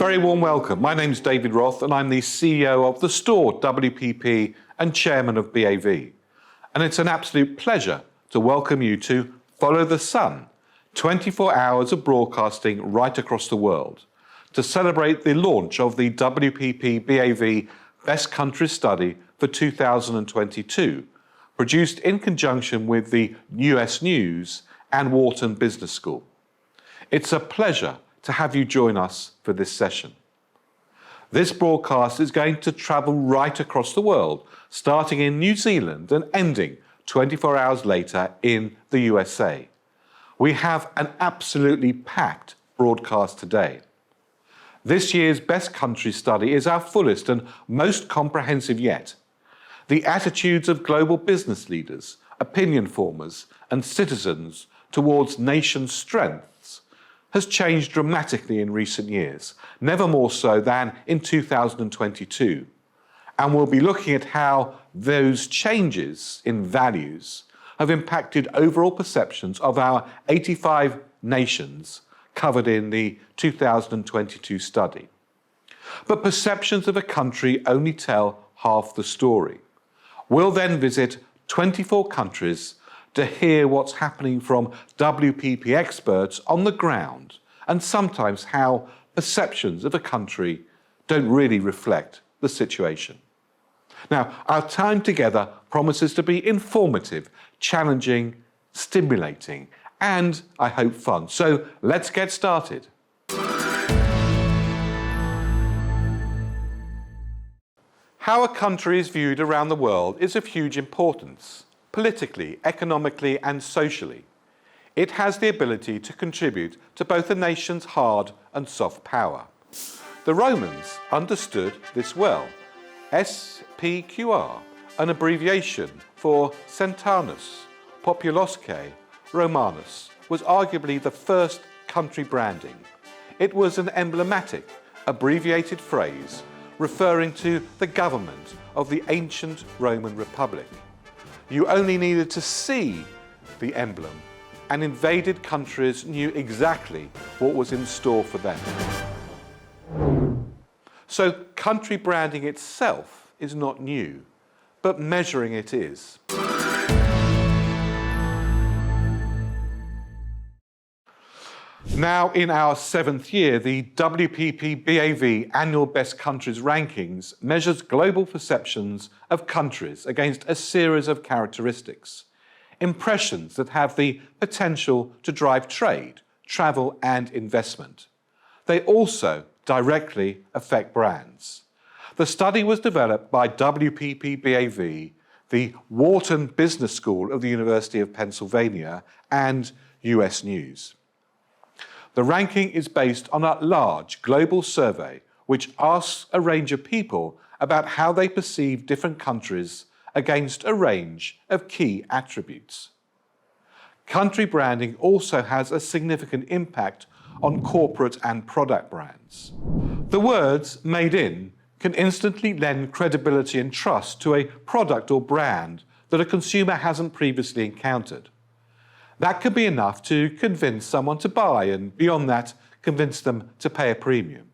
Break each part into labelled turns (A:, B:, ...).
A: very warm welcome. My name's David Roth and I'm the CEO of the store WPP and chairman of BAV. And it's an absolute pleasure to welcome you to Follow the Sun, 24 hours of broadcasting right across the world, to celebrate the launch of the WPP BAV Best Countries study for 2022, produced in conjunction with the US News and Wharton Business School. It's a pleasure to have you join us for this session. This broadcast is going to travel right across the world, starting in New Zealand and ending 24 hours later in the USA. We have an absolutely packed broadcast today. This year's Best Countries study is our fullest and most comprehensive yet. The attitudes of global business leaders, opinion formers, and citizens towards nation strengths has changed dramatically in recent years, never more so than in 2022. And we'll be looking at how those changes in values have impacted overall perceptions of our 85 nations covered in the 2022 study. But perceptions of a country only tell half the story. We'll then visit 24 countries to hear what's happening from WPP experts on the ground, and sometimes how perceptions of a country don't really reflect the situation. Now, our time together promises to be informative, challenging, stimulating, and I hope fun. So let's get started. How a country is viewed around the world is of huge importance, politically, economically, and socially. It has the ability to contribute to both a nation's hard and soft power. The Romans understood this well. SPQR, an abbreviation for Centanus Populosque Romanus, was arguably the first country branding. It was an emblematic, abbreviated phrase referring to the government of the ancient Roman Republic. You only needed to see the emblem, and invaded countries knew exactly what was in store for them. So country branding itself is not new, but measuring it is. Now in our 7th year, the WPP BAV Annual Best Countries Rankings measures global perceptions of countries against a series of characteristics, impressions that have the potential to drive trade, travel, and investment. They also directly affect brands. The study was developed by WPP BAV, the Wharton Business School of the University of Pennsylvania, and US News. The ranking is based on a large global survey which asks a range of people about how they perceive different countries against a range of key attributes. Country branding also has a significant impact on corporate and product brands. The words "made in" can instantly lend credibility and trust to a product or brand that a consumer hasn't previously encountered. That could be enough to convince someone to buy, and beyond that, convince them to pay a premium.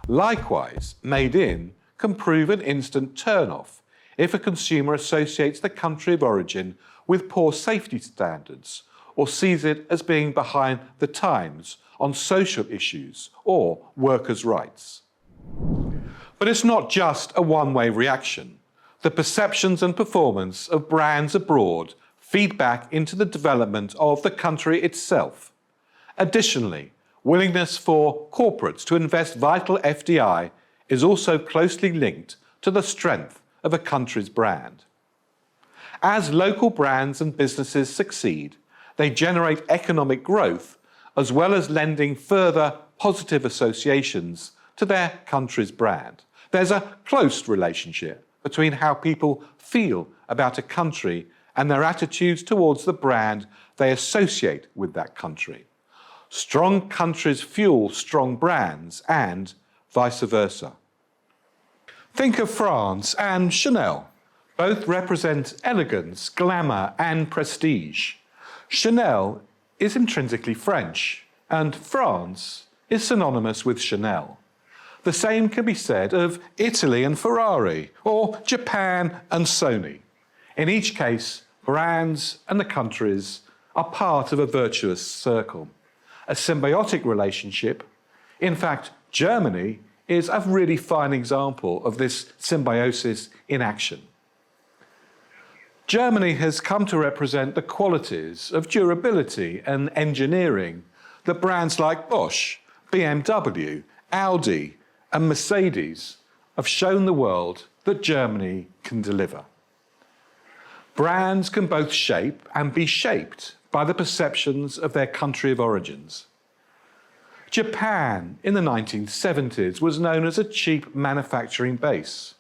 A: Likewise, "made in" can prove an instant turn-off if a consumer associates the country of origin with poor safety standards or sees it as being behind the times on social issues or workers' rights. But it's not just a one-way reaction. The perceptions and performance of brands abroad feed back into the development of the country itself. Additionally, willingness for corporates to invest vital FDI is also closely linked to the strength of a country's brand. As local brands and businesses succeed, they generate economic growth as well as lending further positive associations to their country's brand. There's a close relationship between how people feel about a country and their attitudes towards the brand they associate with that country. Strong countries fuel strong brands and vice versa. Think of France and Chanel. Both represent elegance, glamour, and prestige. Chanel is intrinsically French, and France is synonymous with Chanel. The same can be said of Italy and Ferrari, or Japan and Sony. In each case, brands and the countries are part of a virtuous circle, a symbiotic relationship. In fact, Germany is a really fine example of this symbiosis in action. Germany has come to represent the qualities of durability and engineering that brands like Bosch, BMW, Audi, and Mercedes have shown the world that Germany can deliver. Brands can both shape and be shaped by the perceptions of their country of origins. Japan in the 1970s was known as a cheap manufacturing base,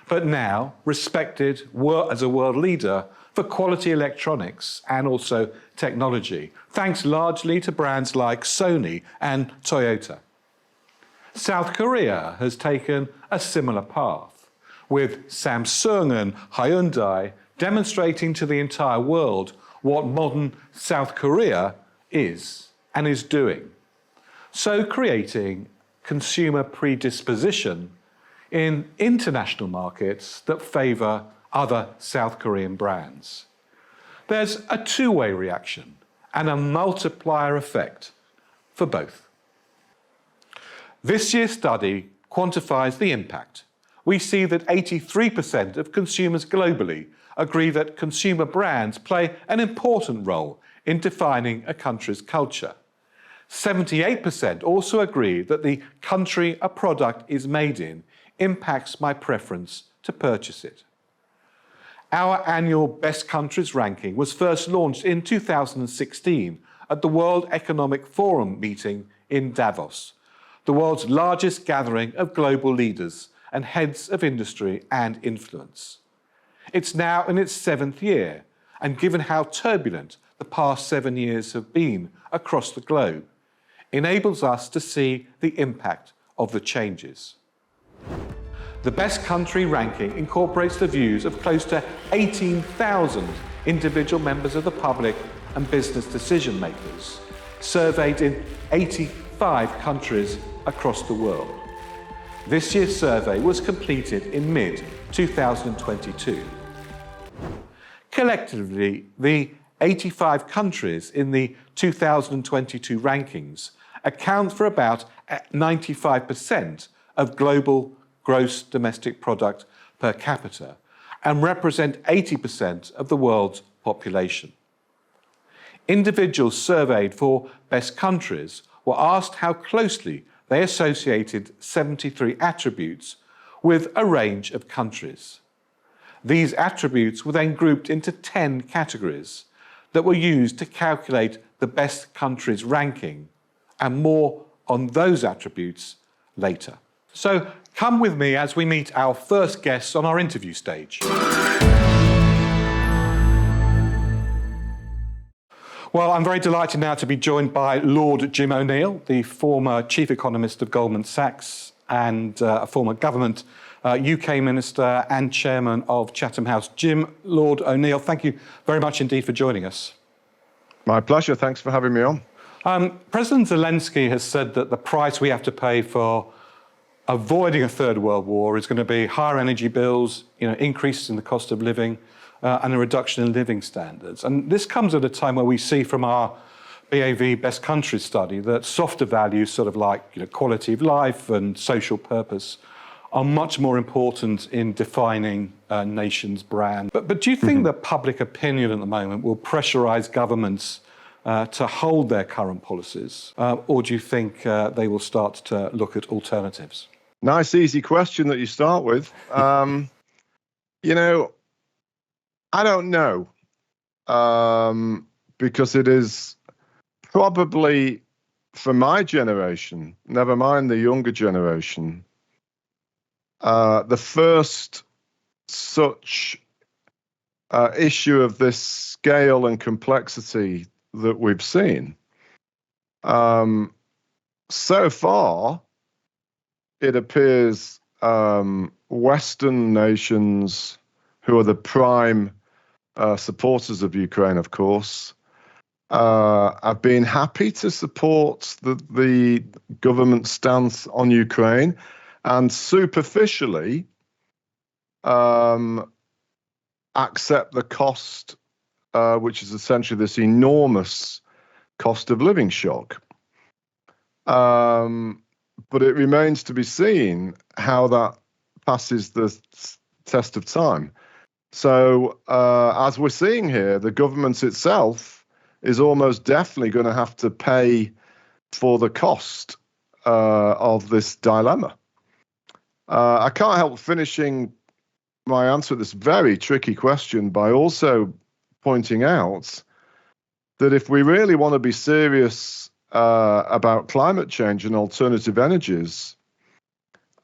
A: but now respected as a world leader for quality electronics and also technology, thanks largely to brands like Sony and Toyota. South Korea has taken a similar path, with Samsung and Hyundai demonstrating to the entire world what modern South Korea is and is doing, so creating consumer predisposition in international markets that favour other South Korean brands. There's a two-way reaction and a multiplier effect for both. This year's study quantifies the impact. We see that 83% of consumers globally agree that consumer brands play an important role in defining a country's culture. 78% also agree that the country a product is made in impacts my preference to purchase it. Our annual Best Countries ranking was first launched in 2016 at the World Economic Forum meeting in Davos, the world's largest gathering of global leaders and heads of industry and influence. It's now in its 7th year, and given how turbulent the past 7 years have been across the globe, enables us to see the impact of the changes. The Best Country ranking incorporates the views of close to 18,000 individual members of the public and business decision makers, surveyed in 85 countries across the world. This year's survey was completed in mid-2022. Collectively, the 85 countries in the 2022 rankings account for about 95% of global gross domestic product per capita and represent 80% of the world's population. Individuals surveyed for Best Countries were asked how closely they associated 73 attributes with a range of countries. These attributes were then grouped into 10 categories that were used to calculate the Best Countries ranking, and more on those attributes later. So come with me as we meet our first guests on our interview stage. Well, I'm very delighted now to be joined by Lord Jim O'Neill, the former chief economist of Goldman Sachs and a former government UK minister and chairman of Chatham House. Jim, Lord O'Neill, thank you very much indeed for joining us.
B: My pleasure. Thanks for having me on.
A: President Zelensky has said that the price we have to pay for avoiding a third world war is going to be higher energy bills, increases in the cost of living, and a reduction in living standards. And this comes at a time where we see from our BAV Best Countries study that softer values, sort of like quality of life and social purpose, are much more important in defining a nation's brand. But do you think that public opinion at the moment will pressurise governments to hold their current policies, or do you think they will start to look at alternatives?
B: Nice, easy question that you start with. I don't know, because it is probably for my generation, never mind the younger generation, the first such issue of this scale and complexity that we've seen. So far, it appears Western nations, who are the prime supporters of Ukraine, of course, have been happy to support the government stance on Ukraine, and superficially accept the cost, which is essentially this enormous cost of living shock. But it remains to be seen how that passes the test of time. So as we're seeing here, the government itself is almost definitely going to have to pay for the cost of this dilemma. I can't help finishing my answer to this very tricky question by also pointing out that if we really want to be serious about climate change and alternative energies,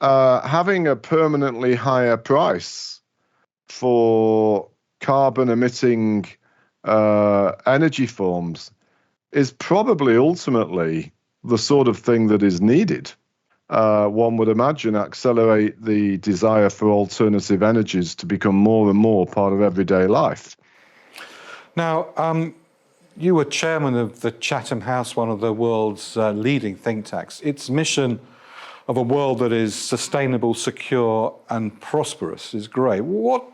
B: having a permanently higher price for carbon emitting energy forms is probably ultimately the sort of thing that is needed. One would imagine accelerate the desire for alternative energies to become more and more part of everyday life.
A: Now, you were chairman of the Chatham House, one of the world's leading think tanks. Its mission of a world that is sustainable, secure and prosperous is great. What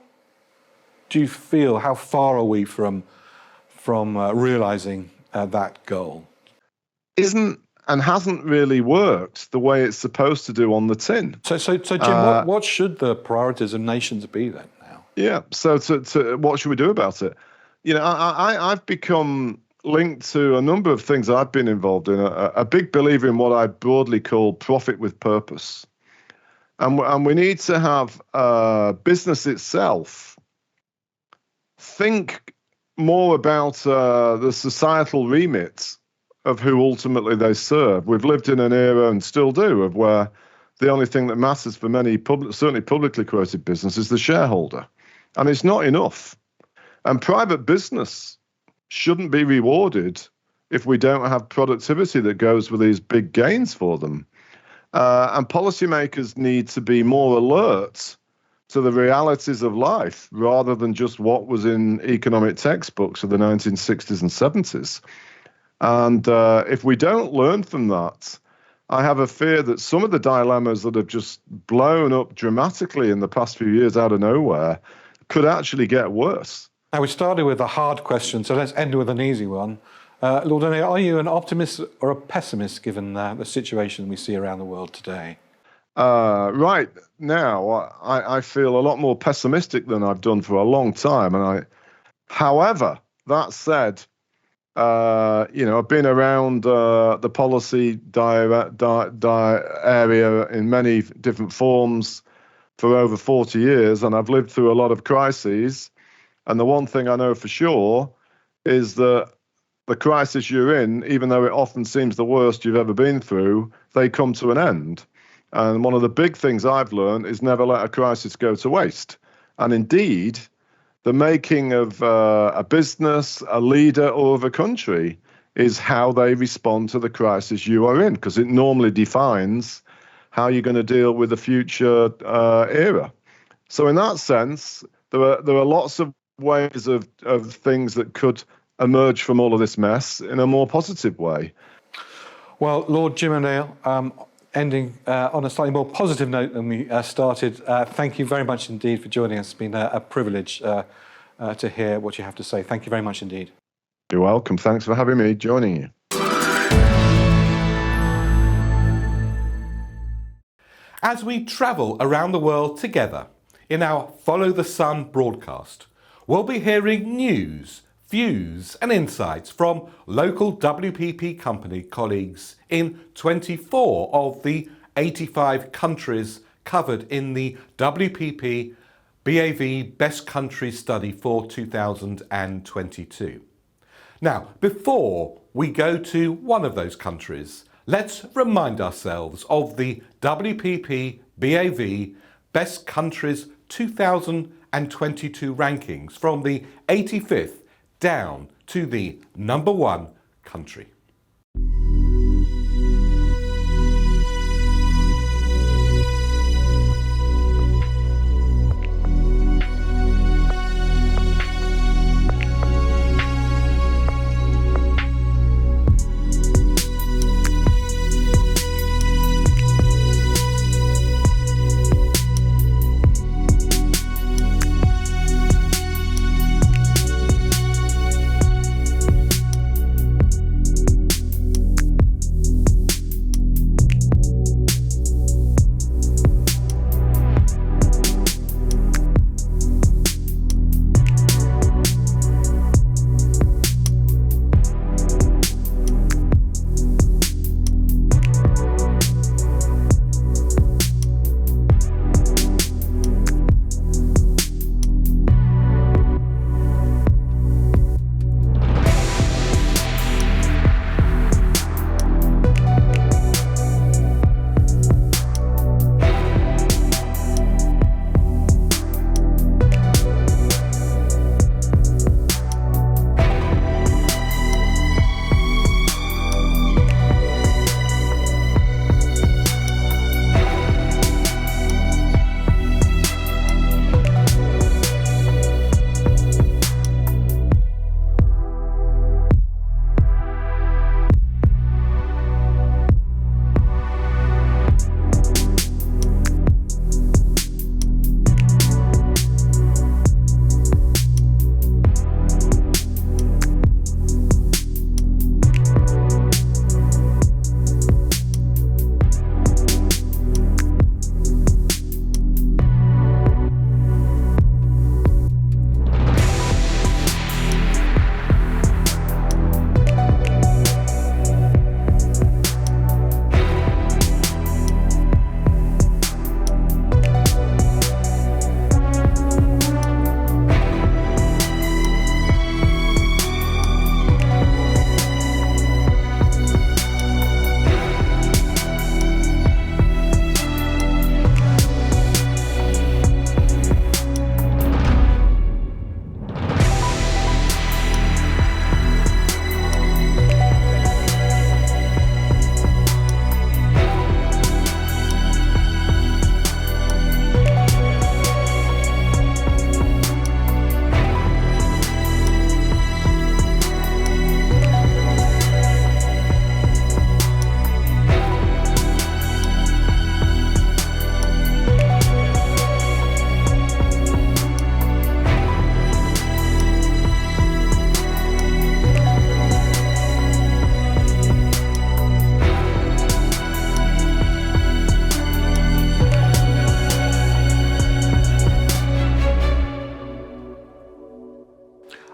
A: do you feel, how far are we from realising that goal?
B: Isn't and hasn't really worked the way it's supposed to do on the tin.
A: So Jim, what should the priorities of nations be then now?
B: Yeah, so to what should we do about it? You know, I've become linked to a number of things I've been involved in, a big believer in what I broadly call profit with purpose. And we need to have business itself think more about the societal remit of who ultimately they serve. We've lived in an era, and still do, of where the only thing that matters for many, certainly publicly quoted business, is the shareholder. And it's not enough. And private business shouldn't be rewarded if we don't have productivity that goes with these big gains for them. And policymakers need to be more alert to the realities of life rather than just what was in economic textbooks of the 1960s and 70s. And if we don't learn from that, I have a fear that some of the dilemmas that have just blown up dramatically in the past few years out of nowhere could actually get worse.
A: Now, we started with a hard question, so let's end with an easy one. Lord O'Neill, are you an optimist or a pessimist given the situation we see around the world today?
B: Right now, I feel a lot more pessimistic than I've done for a long time. However, that said, I've been around the policy area in many different forms for over 40 years, and I've lived through a lot of crises. And the one thing I know for sure is that the crisis you're in, even though it often seems the worst you've ever been through, they come to an end. And one of the big things I've learned is never let a crisis go to waste. And indeed, the making of a business, a leader, or of a country is how they respond to the crisis you are in, because it normally defines how you're going to deal with the future era. So in that sense, there are lots of ways of things that could emerge from all of this mess in a more positive way.
A: Well, Lord Jim O'Neill, ending on a slightly more positive note than we started, thank you very much indeed for joining us. It's been a privilege to hear what you have to say. Thank you very much indeed.
B: You're welcome. Thanks for having me joining you.
A: As we travel around the world together in our Follow the Sun broadcast, we'll be hearing news, views and insights from local WPP company colleagues in 24 of the 85 countries covered in the WPP BAV Best Countries study for 2022. Now, before we go to one of those countries, let's remind ourselves of the WPP BAV Best Countries 2022 rankings from the 85th down to the number 1 country.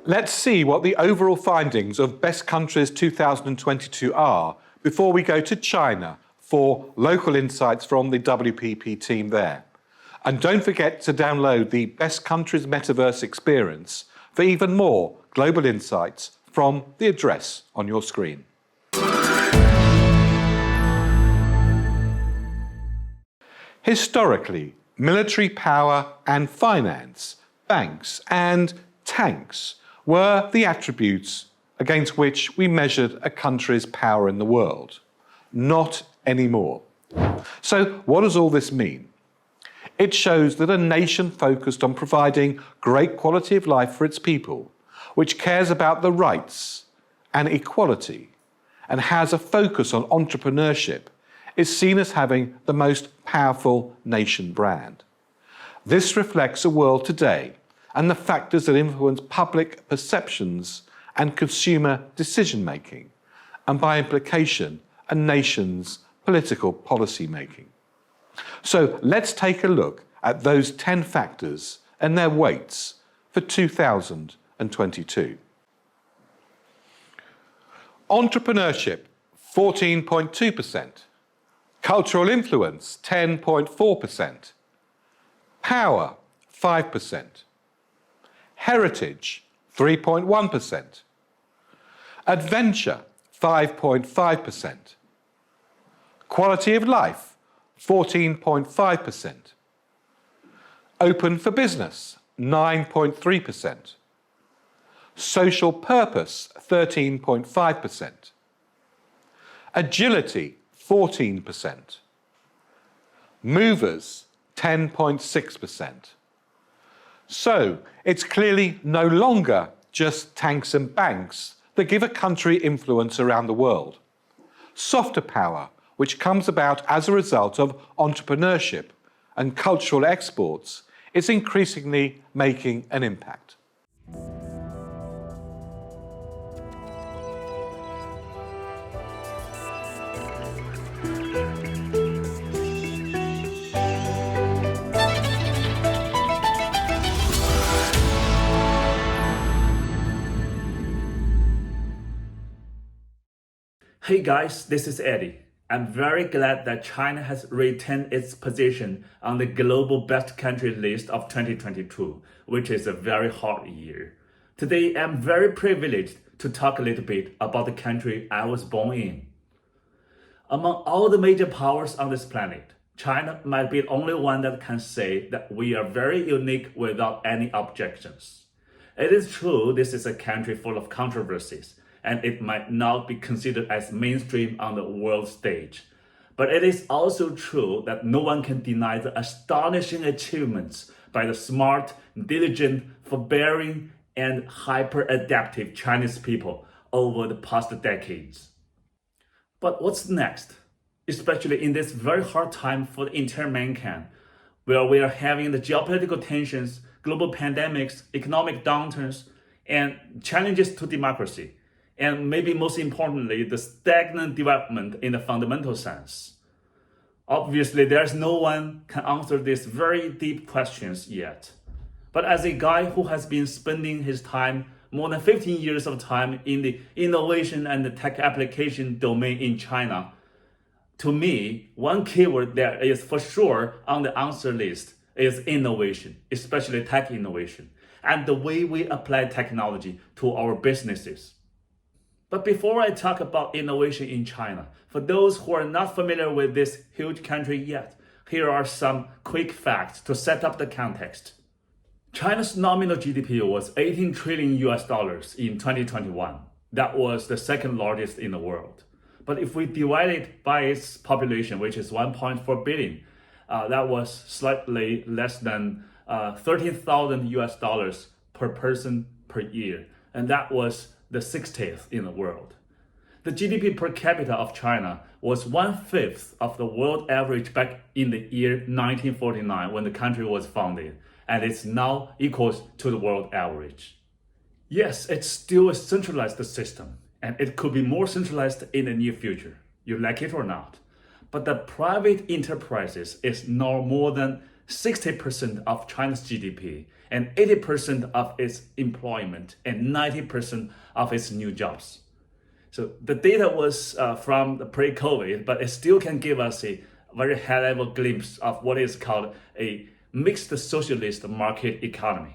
A: Let's see what the overall findings of Best Countries 2022 are before we go to China for local insights from the WPP team there. And don't forget to download the Best Countries Metaverse experience for even more global insights from the address on your screen. Historically, military power and finance, banks and tanks were the attributes against which we measured a country's power in the world. Not anymore. So what does all this mean? It shows that a nation focused on providing great quality of life for its people, which cares about the rights and equality, and has a focus on entrepreneurship, is seen as having the most powerful nation brand. This reflects a world today and the factors that influence public perceptions and consumer decision-making, and by implication, a nation's political policy making. So let's take a look at those 10 factors and their weights for 2022. Entrepreneurship, 14.2%. Cultural influence, 10.4%. Power, 5%. Heritage, 3.1%. Adventure, 5.5%. Quality of life, 14.5%. Open for business, 9.3%. Social purpose, 13.5%. Agility, 14%. Movers, 10.6%. So it's clearly no longer just tanks and banks that give a country influence around the world. Softer power, which comes about as a result of entrepreneurship and cultural exports, is increasingly making an impact.
C: Hey guys, this is Eddie. I'm very glad that China has retained its position on the global best country list of 2022, which is a very hot year. Today, I'm very privileged to talk a little bit about the country I was born in. Among all the major powers on this planet, China might be the only one that can say that we are very unique without any objections. It is true this is a country full of controversies, and it might not be considered as mainstream on the world stage. But it is also true that no one can deny the astonishing achievements by the smart, diligent, forbearing, and hyper-adaptive Chinese people over the past decades. But what's next? Especially in this very hard time for the entire mankind, where we are having the geopolitical tensions, global pandemics, economic downturns, and challenges to democracy. And maybe most importantly, the stagnant development in the fundamental sense. Obviously, there's no one can answer these very deep questions yet. But as a guy who has been spending his time, more than 15 years of time in the innovation and the tech application domain in China, to me, one keyword that is for sure on the answer list is innovation, especially tech innovation, and the way we apply technology to our businesses. But before I talk about innovation in China, for those who are not familiar with this huge country yet, here are some quick facts to set up the context. China's nominal GDP was 18 trillion US dollars in 2021. That was the second largest in the world. But if we divide it by its population, which is 1.4 billion, that was slightly less than 13,000 US dollars per person per year. And that was the 60th in the world. The GDP per capita of China was 1/5 of the world average back in the year 1949 when the country was founded, and it's now equals to the world average. Yes, it's still a centralized system, and it could be more centralized in the near future, you like it or not. But the private enterprises is now more than 60% of China's GDP, and 80% of its employment, and 90% of its new jobs. So the data was from the pre-COVID, but it still can give us a very high-level glimpse of what is called a mixed socialist market economy.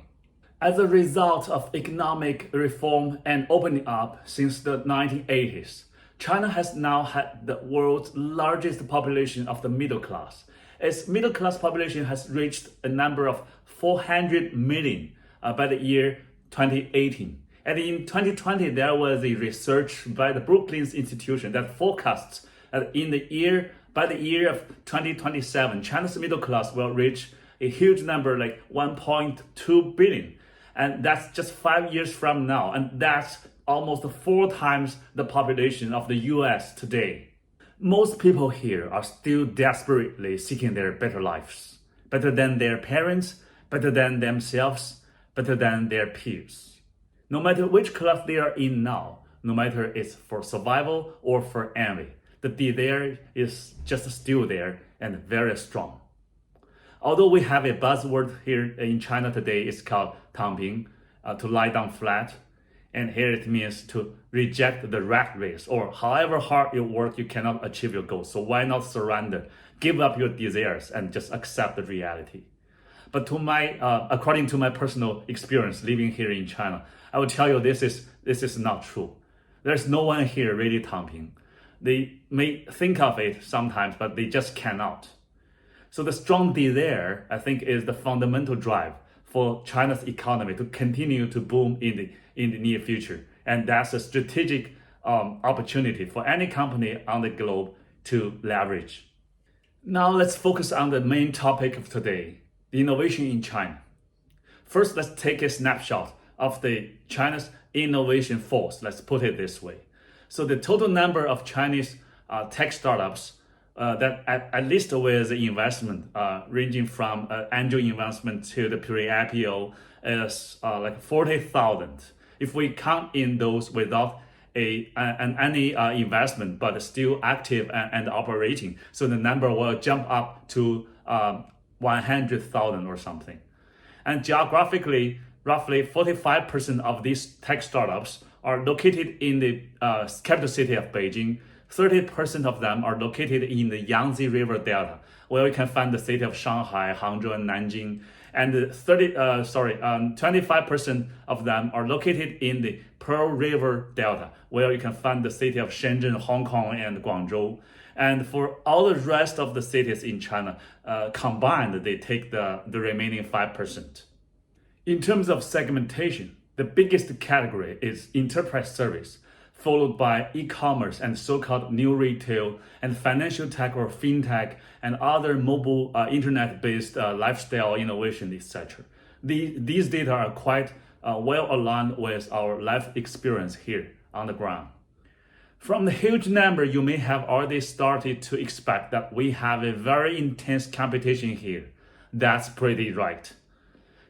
C: As a result of economic reform and opening up since the 1980s, China has now had the world's largest population of the middle class. Its middle class population has reached a number of 400 million by the year 2018. And in 2020, there was a research by the Brookings Institution that forecasts that by the year of 2027, China's middle class will reach a huge number like 1.2 billion. And that's just 5 years from now. And that's almost 4 times the population of the US today. Most people here are still desperately seeking their better lives, better than their parents, better than themselves, better than their peers. No matter which class they are in now, no matter it's for survival or for envy, the desire is just still there and very strong. Although we have a buzzword here in China today, it's called 躺平, to lie down flat. And here it means to reject the rat race, or however hard you work, you cannot achieve your goals. So why not surrender, give up your desires, and just accept the reality? But according to my personal experience living here in China, I will tell you this is not true. There's no one here really 躺平. They may think of it sometimes, but they just cannot. So the strong desire, I think, is the fundamental drive for China's economy to continue to boom in the near future. And that's a strategic opportunity for any company on the globe to leverage. Now let's focus on the main topic of today, the innovation in China. First, let's take a snapshot of the China's innovation force, let's put it this way. So the total number of Chinese tech startups that at least with the investment ranging from angel investment to the pre-IPO is like 40,000. If we count in those without any investment but still active and operating, so the number will jump up to 100,000 or something. And geographically, roughly 45% of these tech startups are located in the capital city of Beijing. 30% of them are located in the Yangtze River Delta, where you can find the city of Shanghai, Hangzhou, and Nanjing. And 25% of them are located in the Pearl River Delta, where you can find the city of Shenzhen, Hong Kong, and Guangzhou. And for all the rest of the cities in China, combined, they take the remaining 5%. In terms of segmentation, the biggest category is enterprise service, followed by e-commerce and so-called new retail and financial tech or fintech and other mobile internet-based lifestyle innovation, etc. These data are quite well aligned with our life experience here on the ground. From the huge number, you may have already started to expect that we have a very intense competition here. That's pretty right.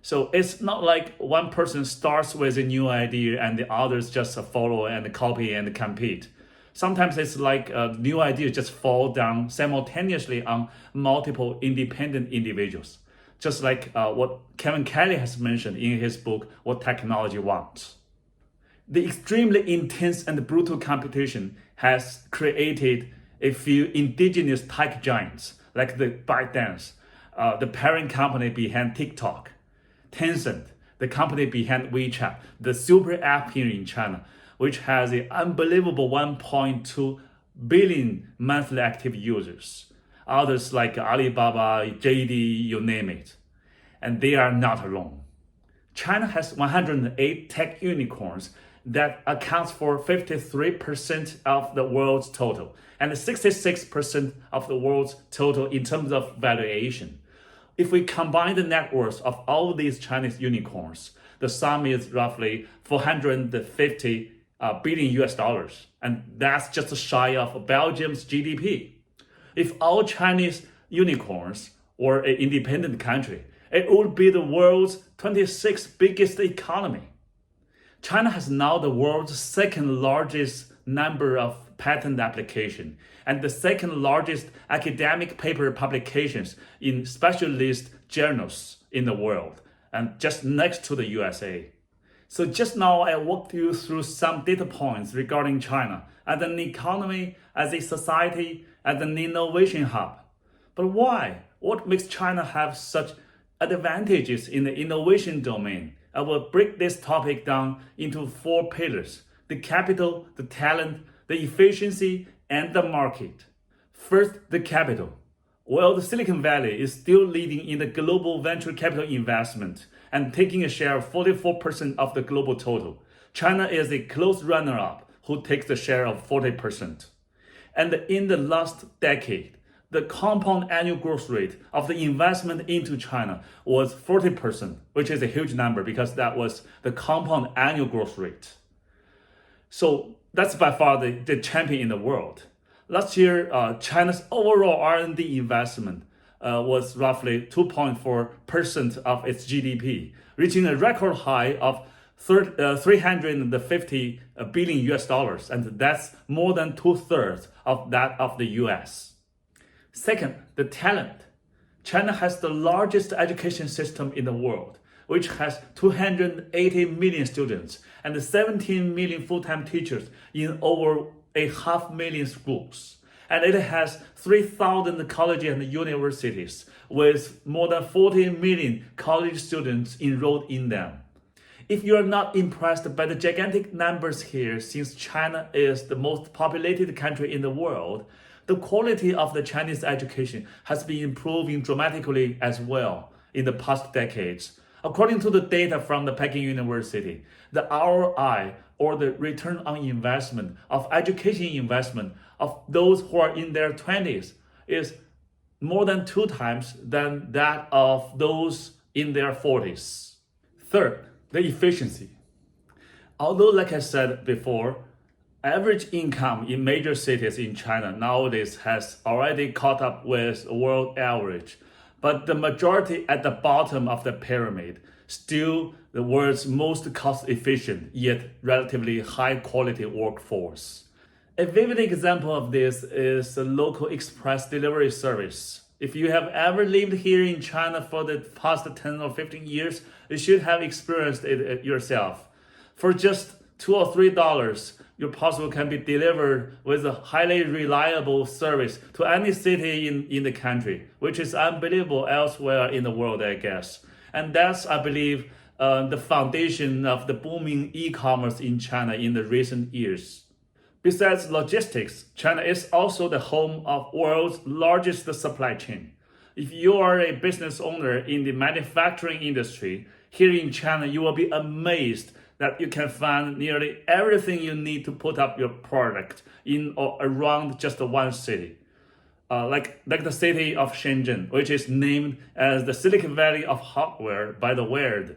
C: So it's not like one person starts with a new idea and the others just follow and copy and compete. Sometimes it's like new ideas just fall down simultaneously on multiple independent individuals. Just like what Kevin Kelly has mentioned in his book, What Technology Wants. The extremely intense and brutal competition has created a few indigenous tech giants like the ByteDance, the parent company behind TikTok, Tencent, the company behind WeChat, the super app here in China, which has an unbelievable 1.2 billion monthly active users. Others like Alibaba, JD, you name it. And they are not alone. China has 108 tech unicorns that accounts for 53% of the world's total and 66% of the world's total in terms of valuation. If we combine the net worth of all these Chinese unicorns, the sum is roughly 450 billion US dollars, and that's just shy of Belgium's GDP. If all Chinese unicorns were an independent country, it would be the world's 26th biggest economy. China has now the world's second largest number of of patent application, and the second largest academic paper publications in specialist journals in the world, and just next to the USA. So just now I walked you through some data points regarding China as an economy, as a society, as an innovation hub. But why? What makes China have such advantages in the innovation domain? I will break this topic down into 4 pillars: the capital, the talent, the efficiency, and the market. First, the capital. While the Silicon Valley is still leading in the global venture capital investment and taking a share of 44% of the global total, China is a close runner-up who takes a share of 40%. And in the last decade, the compound annual growth rate of the investment into China was 40%, which is a huge number because that was the compound annual growth rate. So that's by far the champion in the world. Last year, China's overall R&D investment was roughly 2.4% of its GDP, reaching a record high of $350 billion US, and that's more than 2/3 of that of the US. Second, the talent. China has the largest education system in the world, which has 280 million students and 17 million full-time teachers in over 500,000 schools. And it has 3,000 colleges and universities with more than 40 million college students enrolled in them. If you are not impressed by the gigantic numbers here, since China is the most populated country in the world, the quality of the Chinese education has been improving dramatically as well in the past decades. According to the data from the Peking University, the ROI, or the return on investment of education investment of those who are in their 20s is more than 2 times than that of those in their 40s. Third, the efficiency. Although, like I said before, average income in major cities in China nowadays has already caught up with the world average, but the majority at the bottom of the pyramid still the world's most cost-efficient yet relatively high-quality workforce. A vivid example of this is the local express delivery service. If you have ever lived here in China for the past 10 or 15 years, you should have experienced it yourself. For just $2 or $3, your parcel can be delivered with a highly reliable service to any city in the country, which is unbelievable elsewhere in the world, I guess. And that's, I believe, the foundation of the booming e-commerce in China in the recent years. Besides logistics, China is also the home of the world's largest supply chain. If you are a business owner in the manufacturing industry, here in China, you will be amazed that you can find nearly everything you need to put up your product in or around just one city. Like the city of Shenzhen, which is named as the Silicon Valley of hardware by the Wired.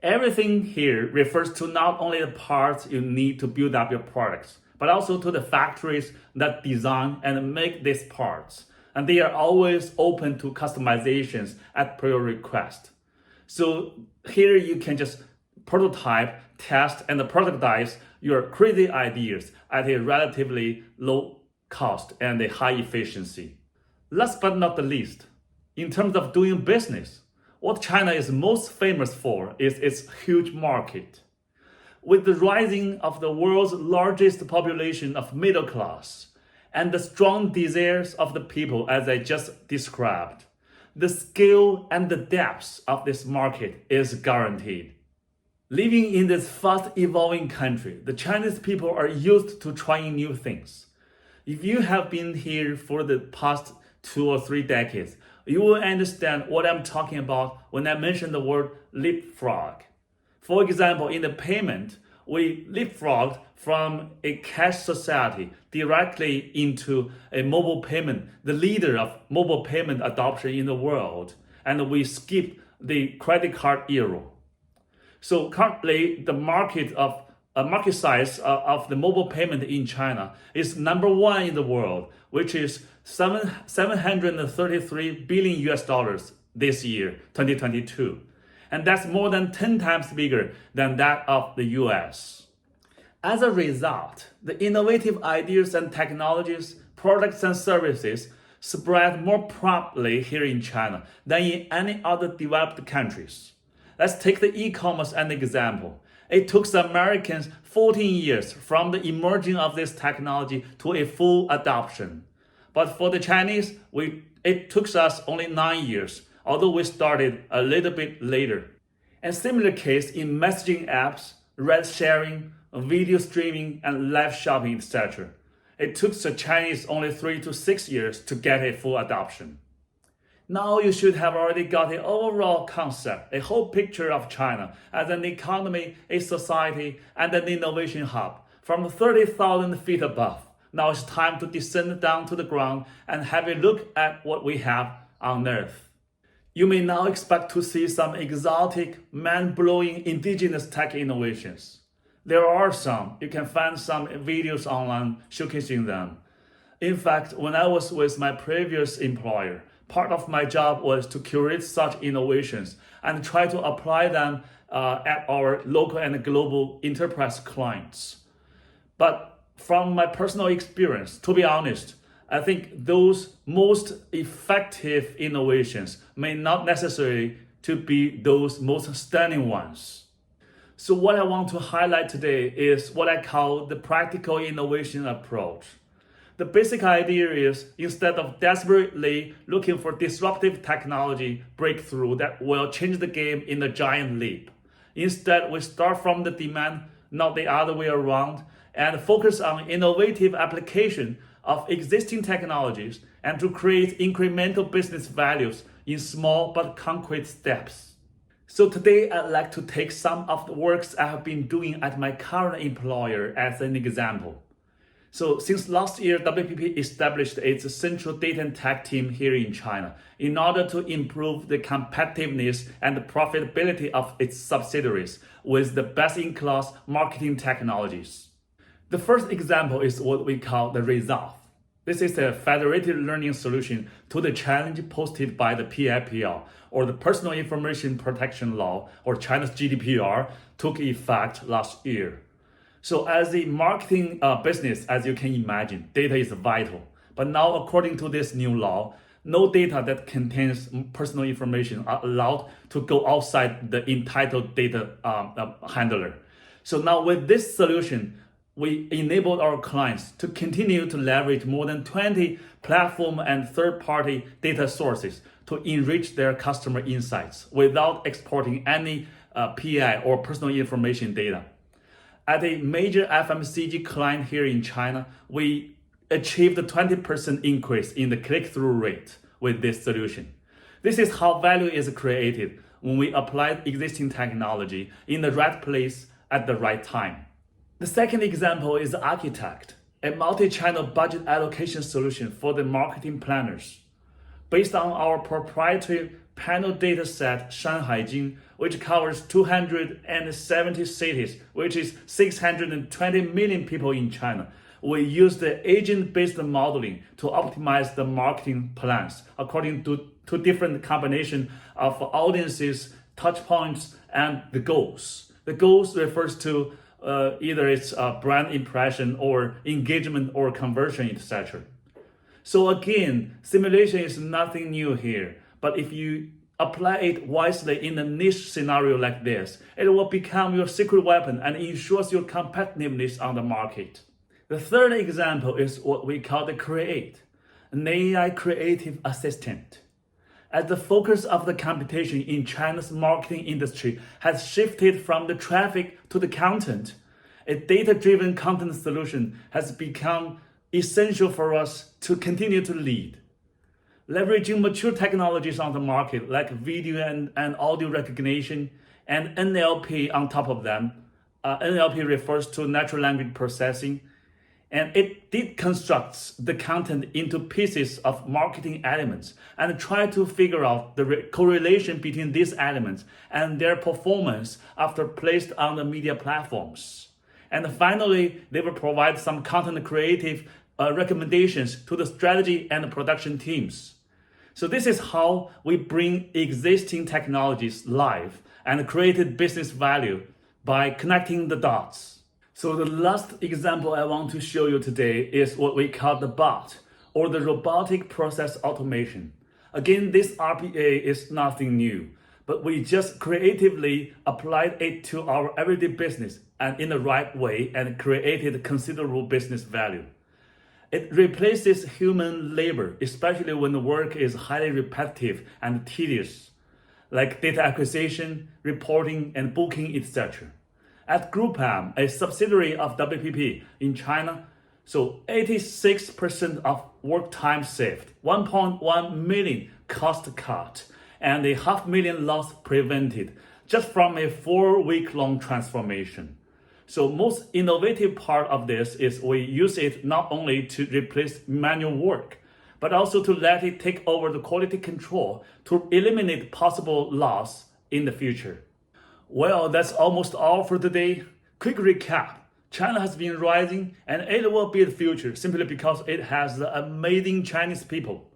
C: Everything here refers to not only the parts you need to build up your products, but also to the factories that design and make these parts. And they are always open to customizations at per your request. So here you can just prototype, test, and productize your crazy ideas at a relatively low cost and a high efficiency. Last but not the least, in terms of doing business, what China is most famous for is its huge market. With the rising of the world's largest population of middle class and the strong desires of the people as I just described, the scale and the depth of this market is guaranteed. Living in this fast evolving country, the Chinese people are used to trying new things. If you have been here for the past 2 or 3 decades, you will understand what I'm talking about when I mention the word leapfrog. For example, in the payment, we leapfrogged from a cash society directly into a mobile payment, the leader of mobile payment adoption in the world, and we skipped the credit card era. So currently, the market size of the mobile payment in China is number 1 in the world, which is $733 billion US this year, 2022. And that's more than 10 times bigger than that of the US. As a result, the innovative ideas and technologies, products and services spread more promptly here in China than in any other developed countries. Let's take the e-commerce as an example. It took the Americans 14 years from the emerging of this technology to a full adoption. But for the Chinese, it took us only 9 years, although we started a little bit later. And similar case in messaging apps, ride sharing, video streaming, and live shopping, etc. It took the Chinese only 3 to 6 years to get a full adoption. Now you should have already got an overall concept, a whole picture of China as an economy, a society, and an innovation hub from 30,000 feet above. Now it's time to descend down to the ground and have a look at what we have on Earth. You may now expect to see some exotic, mind-blowing indigenous tech innovations. There are some. You can find some videos online showcasing them. In fact, when I was with my previous employer, part of my job was to curate such innovations and try to apply them at our local and global enterprise clients. But from my personal experience, to be honest, I think those most effective innovations may not necessarily to be those most stunning ones. So what I want to highlight today is what I call the practical innovation approach. The basic idea is instead of desperately looking for disruptive technology breakthrough that will change the game in a giant leap, instead we start from the demand, not the other way around, and focus on innovative application of existing technologies and to create incremental business values in small but concrete steps. So today I'd like to take some of the works I have been doing at my current employer as an example. So since last year, WPP established its central data and tech team here in China in order to improve the competitiveness and the profitability of its subsidiaries with the best-in-class marketing technologies. The first example is what we call the Resolve. This is a federated learning solution to the challenge posted by the PIPL, or the Personal Information Protection Law, or China's GDPR, took effect last year. So as a marketing business, as you can imagine, data is vital. But now, according to this new law, no data that contains personal information are allowed to go outside the entitled data handler. So now with this solution, we enabled our clients to continue to leverage more than 20 platform and third-party data sources to enrich their customer insights without exporting any PI or personal information data. At a major FMCG client here in China, we achieved a 20% increase in the click-through rate with this solution. This is how value is created when we apply existing technology in the right place at the right time. The second example is Architect, a multi-channel budget allocation solution for the marketing planners. Based on our proprietary panel data set, Shanhaijing, which covers 270 cities, which is 620 million people in China, we use the agent-based modeling to optimize the marketing plans according to different combination of audiences, touch points, and the goals. The goals refers to either it's brand impression or engagement or conversion, etc. So again, simulation is nothing new here, but if you apply it wisely in a niche scenario like this, it will become your secret weapon and ensures your competitiveness on the market. The third example is what we call the Create, an AI creative assistant. As the focus of the competition in China's marketing industry has shifted from the traffic to the content, a data-driven content solution has become essential for us to continue to lead. Leveraging mature technologies on the market like video and audio recognition and NLP on top of them. NLP refers to natural language processing, and it deconstructs the content into pieces of marketing elements and try to figure out the correlation between these elements and their performance after placed on the media platforms. And finally, they will provide some content creative recommendations to the strategy and production teams. So this is how we bring existing technologies live and created business value by connecting the dots. So the last example I want to show you today is what we call the BOT, or the robotic process automation. Again, this RPA is nothing new, but we just creatively applied it to our everyday business and in the right way and created considerable business value. It replaces human labor, especially when the work is highly repetitive and tedious, like data acquisition, reporting, and booking, etc. At GroupM, a subsidiary of WPP in China, so 86% of work time saved, 1.1 million cost cut, and a $500,000 loss prevented just from a 4-week-long transformation. So most innovative part of this is we use it not only to replace manual work, but also to let it take over the quality control to eliminate possible loss in the future. Well, that's almost all for today. Quick recap. China has been rising and it will be the future simply because it has the amazing Chinese people.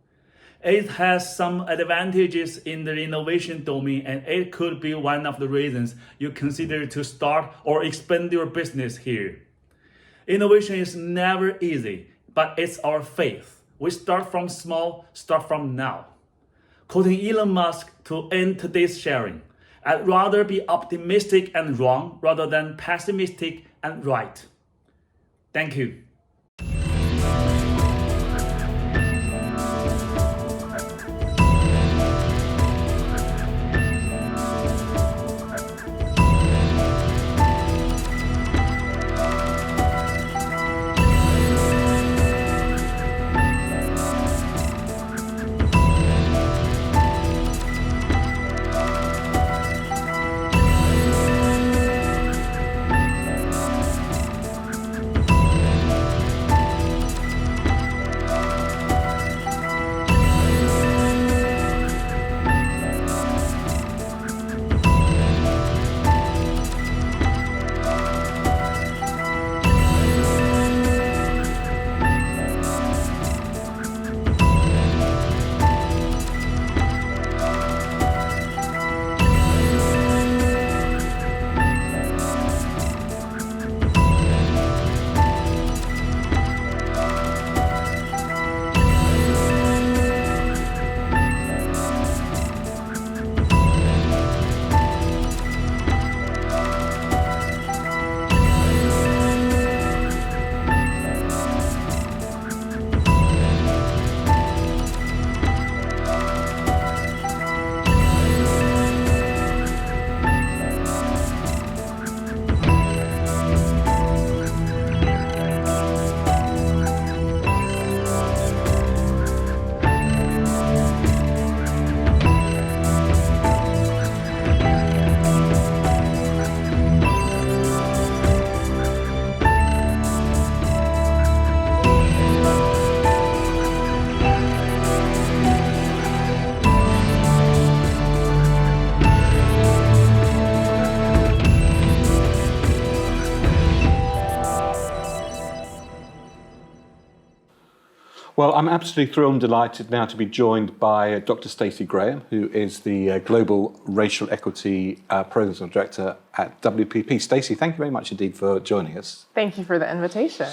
C: It has some advantages in the innovation domain, and it could be one of the reasons you consider to start or expand your business here. Innovation is never easy, but it's our faith. We start from small, start from now. Quoting Elon Musk to end today's sharing, I'd rather be optimistic and wrong rather than pessimistic and right. Thank you.
A: Well, I'm absolutely thrilled and delighted now to be joined by Dr. Stacey Graham, who is the Global Racial Equity Program Director at WPP. Stacey, thank you very much indeed for joining us.
D: Thank you for the invitation.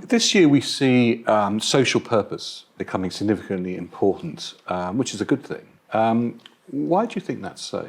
A: This year we see social purpose becoming significantly important, which is a good thing. Why do you think that's so?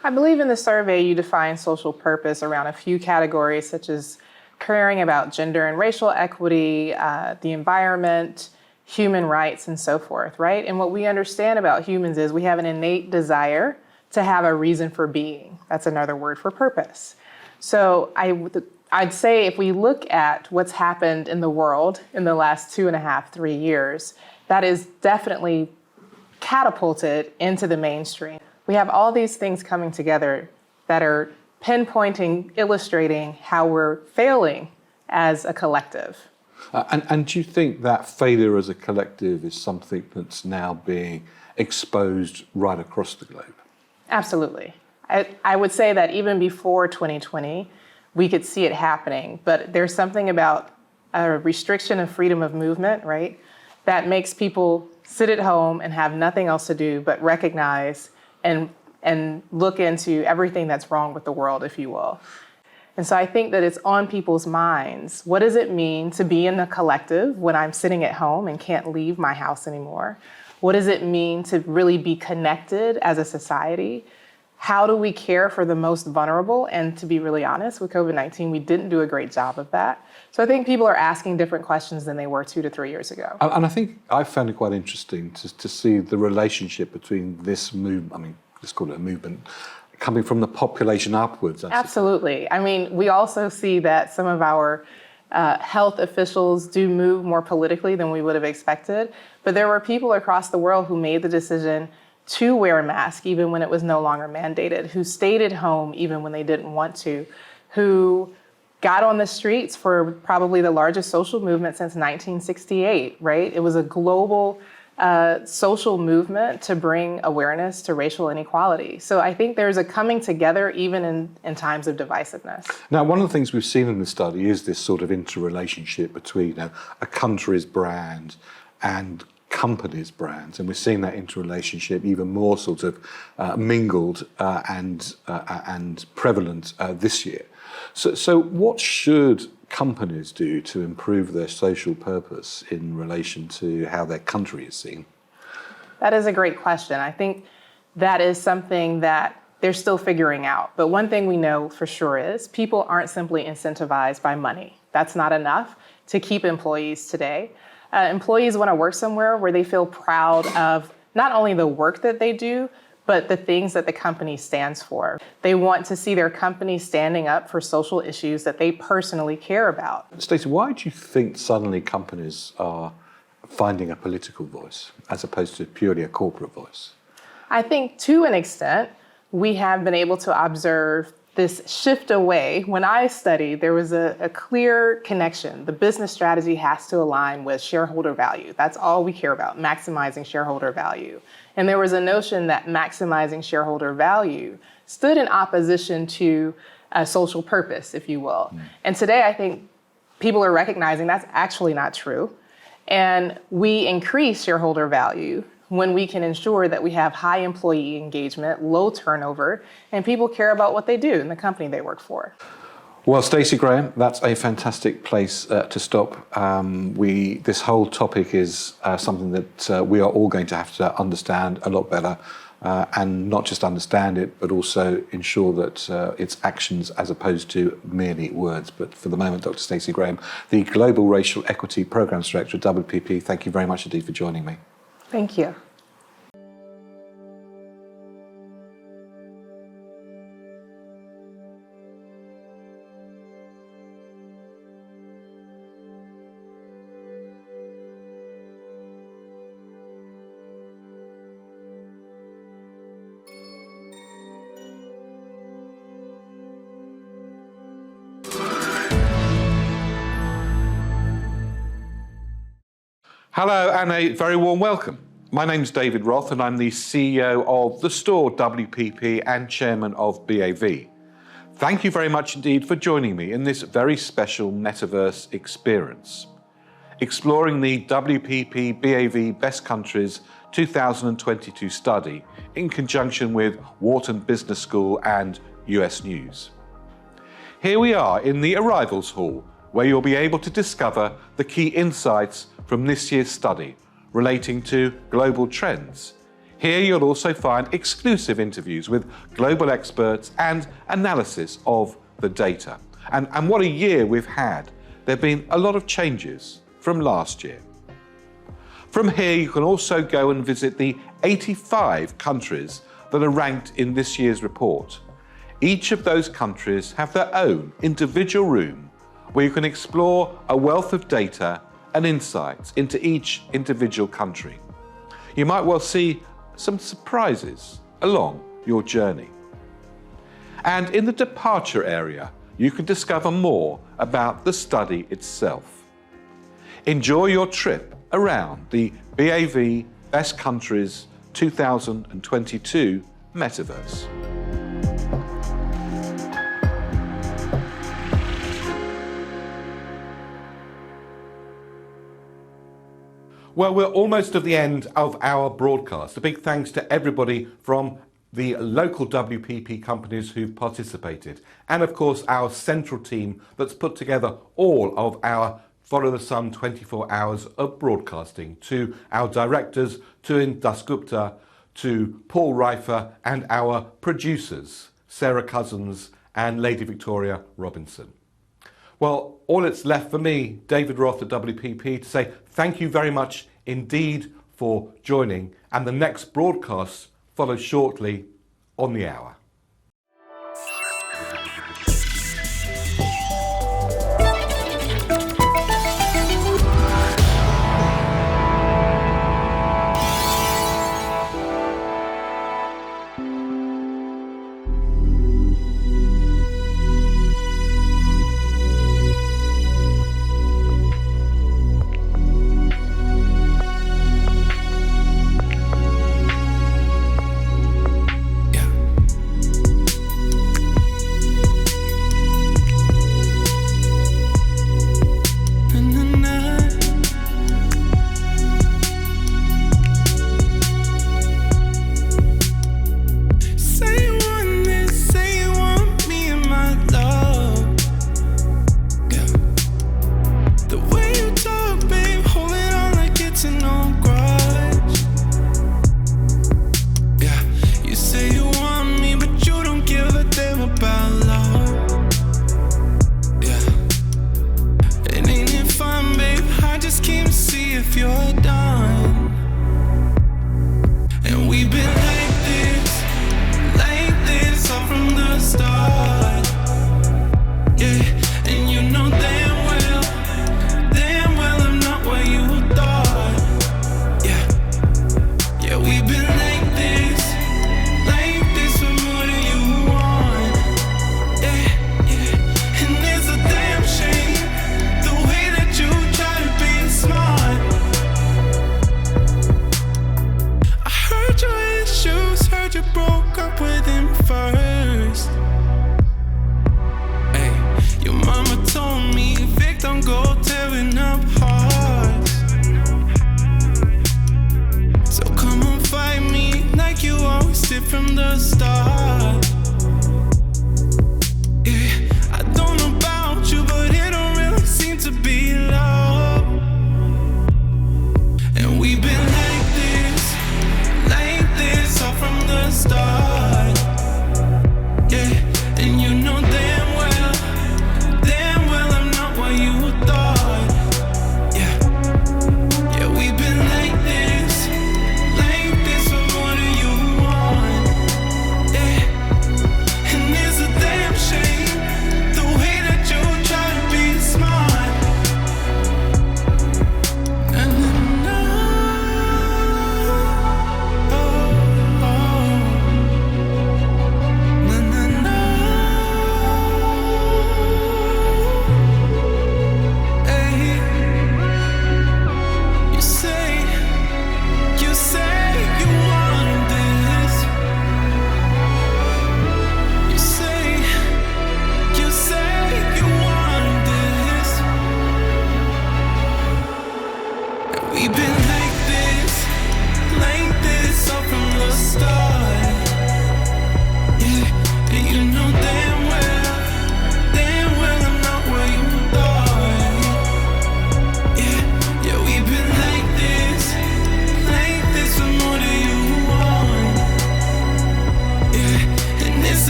D: I believe in the survey you define social purpose around a few categories such as caring about gender and racial equity, the environment, human rights, and so forth, right? And what we understand about humans is we have an innate desire to have a reason for being. That's another word for purpose. So I'd say if we look at what's happened in the world in the last 2.5, 3 years, that is definitely catapulted into the mainstream. We have all these things coming together that are pinpointing, illustrating how we're failing as a collective.
A: And do you think that failure as a collective is something that's now being exposed right across the globe?
D: Absolutely. I would say that even before 2020, we could see it happening, but there's something about a restriction of freedom of movement, right, that makes people sit at home and have nothing else to do but recognize and look into everything that's wrong with the world, if you will. And so I think that it's on people's minds. What does it mean to be in the collective when I'm sitting at home and can't leave my house anymore? What does it mean to really be connected as a society? How do we care for the most vulnerable? And to be really honest, with COVID-19, we didn't do a great job of that. So I think people are asking different questions than they were 2 to 3 years ago.
A: And I think I found it quite interesting to see the relationship between this movement, I mean, let's call it a movement, coming from the population upwards.
D: Absolutely. I mean, we also see that some of our health officials do move more politically than we would have expected. But there were people across the world who made the decision to wear a mask even when it was no longer mandated, who stayed at home even when they didn't want to, who got on the streets for probably the largest social movement since 1968, right? It was a global social movement to bring awareness to racial inequality. So I think there's a coming together even in times of divisiveness.
A: Now, one of the things we've seen in the study is this sort of interrelationship between a country's brand and companies' brands, and we're seeing that interrelationship even more sort of mingled and prevalent this year. So what should companies do to improve their social purpose in relation to how their country is seen?
D: That is a great question. I think that is something that they're still figuring out. But one thing we know for sure is people aren't simply incentivized by money. That's not enough to keep employees today. Employees want to work somewhere where they feel proud of not only the work that they do, but the things that the company stands for. They want to see their company standing up for social issues that they personally care about.
A: Stacey, why do you think suddenly companies are finding a political voice as opposed to purely a corporate voice?
D: I think to an extent, we have been able to observe this shift away. When I studied, there was a clear connection. The business strategy has to align with shareholder value. That's all we care about, maximizing shareholder value. And there was a notion that maximizing shareholder value stood in opposition to a social purpose, if you will. And today, I think people are recognizing that's actually not true. And we increase shareholder value when we can ensure that we have high employee engagement, low turnover, and people care about what they do in the company they work for.
A: Well, Stacey Graham, that's a fantastic place to stop. This whole topic is something that we are all going to have to understand a lot better, and not just understand it, but also ensure that it's actions as opposed to merely words. But for the moment, Dr. Stacey Graham, the Global Racial Equity Programs Director at WPP, thank you very much indeed for joining me.
D: Thank you.
A: Hello and a very warm welcome. My name's David Roth and I'm the CEO of the store WPP and Chairman of BAV. Thank you very much indeed for joining me in this very special metaverse experience. Exploring the WPP BAV Best Countries 2022 study in conjunction with Wharton Business School and US News. Here we are in the arrivals hall where you'll be able to discover the key insights from this year's study relating to global trends. Here you'll also find exclusive interviews with global experts and analysis of the data. And what a year we've had. There have been a lot of changes from last year. From here you can also go and visit the 85 countries that are ranked in this year's report. Each of those countries have their own individual room where you can explore a wealth of data and insights into each individual country. You might well see some surprises along your journey. And in the departure area, you can discover more about the study itself. Enjoy your trip around the BAV Best Countries 2022 Metaverse. Well, we're almost at the end of our broadcast. A big thanks to everybody from the local WPP companies who've participated, and of course our central team that's put together all of our Follow the Sun 24 hours of broadcasting, to our directors, to Indus Gupta, to Paul Reifer, and our producers, Sarah Cousins and Lady Victoria Robinson. Well, all it's left for me, David Roth at WPP, to say thank you very much indeed for joining, and the next broadcast follows shortly on the hour.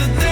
E: It's a